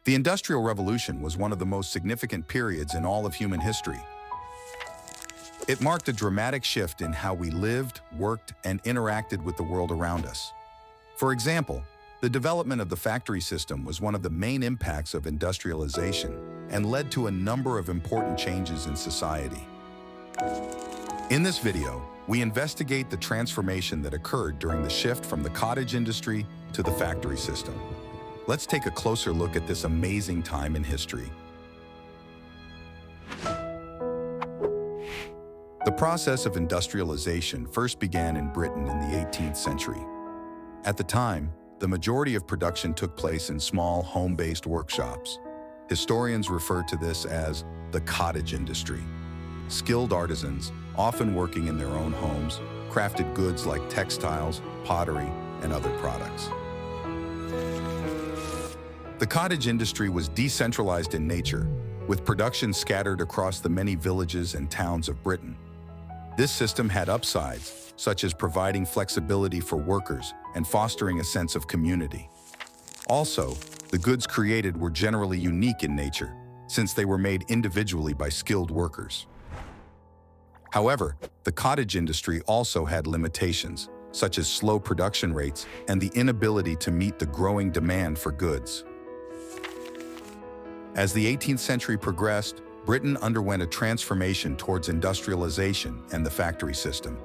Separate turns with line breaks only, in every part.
The Industrial Revolution was one of the most significant periods in all of human history. It marked a dramatic shift in how we lived, worked, and interacted with the world around us. For example, the development of the factory system was one of the main impacts of industrialization and led to a number of important changes in society. In this video, we investigate the transformation that occurred during the shift from the cottage industry to the factory system. Let's take a closer look at this amazing time in history. The process of industrialization first began in Britain in the 18th century. At the time, the majority of production took place in small, home-based workshops. Historians refer to this as the cottage industry. Skilled artisans, often working in their own homes, crafted goods like textiles, pottery, and other products. The cottage industry was decentralized in nature, with production scattered across the many villages and towns of Britain. This system had upsides, such as providing flexibility for workers and fostering a sense of community. Also, the goods created were generally unique in nature, since they were made individually by skilled workers. However, the cottage industry also had limitations, such as slow production rates and the inability to meet the growing demand for goods. As the 18th century progressed, Britain underwent a transformation towards industrialization and the factory system.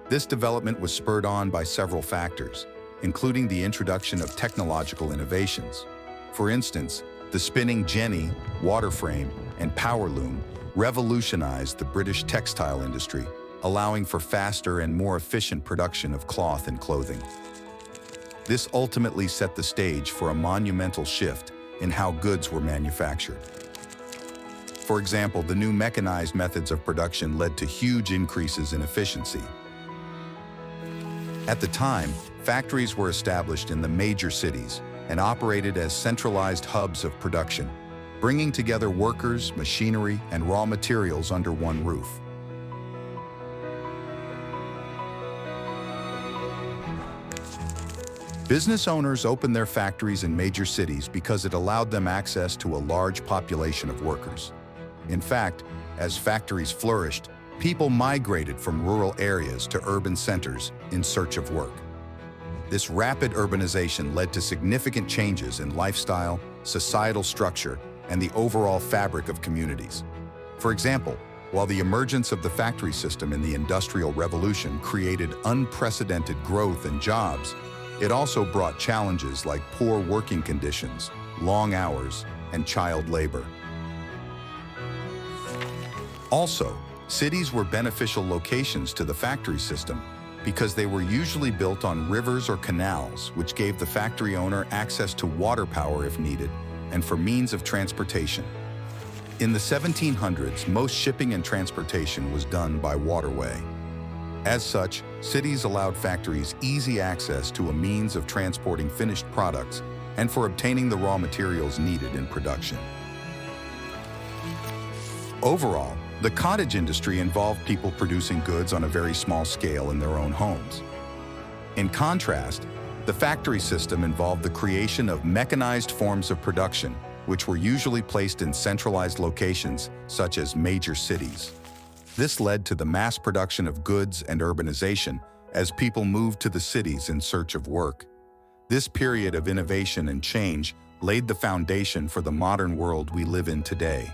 This development was spurred on by several factors, including the introduction of technological innovations. For instance, the spinning jenny, water frame, and power loom revolutionized the British textile industry, allowing for faster and more efficient production of cloth and clothing. This ultimately set the stage for a monumental shift in how goods were manufactured. For example, the new mechanized methods of production led to huge increases in efficiency. At the time, factories were established in the major cities and operated as centralized hubs of production, bringing together workers, machinery, and raw materials under one roof. Business owners opened their factories in major cities because it allowed them access to a large population of workers. In fact, as factories flourished, people migrated from rural areas to urban centers in search of work. This rapid urbanization led to significant changes in lifestyle, societal structure, and the overall fabric of communities. For example, while the emergence of the factory system in the Industrial Revolution created unprecedented growth and jobs, it also brought challenges like poor working conditions, long hours, and child labor. Also, cities were beneficial locations to the factory system because they were usually built on rivers or canals, which gave the factory owner access to water power if needed and for means of transportation. In the 1700s, most shipping and transportation was done by waterway. As such, cities allowed factories easy access to a means of transporting finished products and for obtaining the raw materials needed in production. Overall, the cottage industry involved people producing goods on a very small scale in their own homes. In contrast, the factory system involved the creation of mechanized forms of production, which were usually placed in centralized locations, such as major cities. This led to the mass production of goods and urbanization as people moved to the cities in search of work. This period of innovation and change laid the foundation for the modern world we live in today.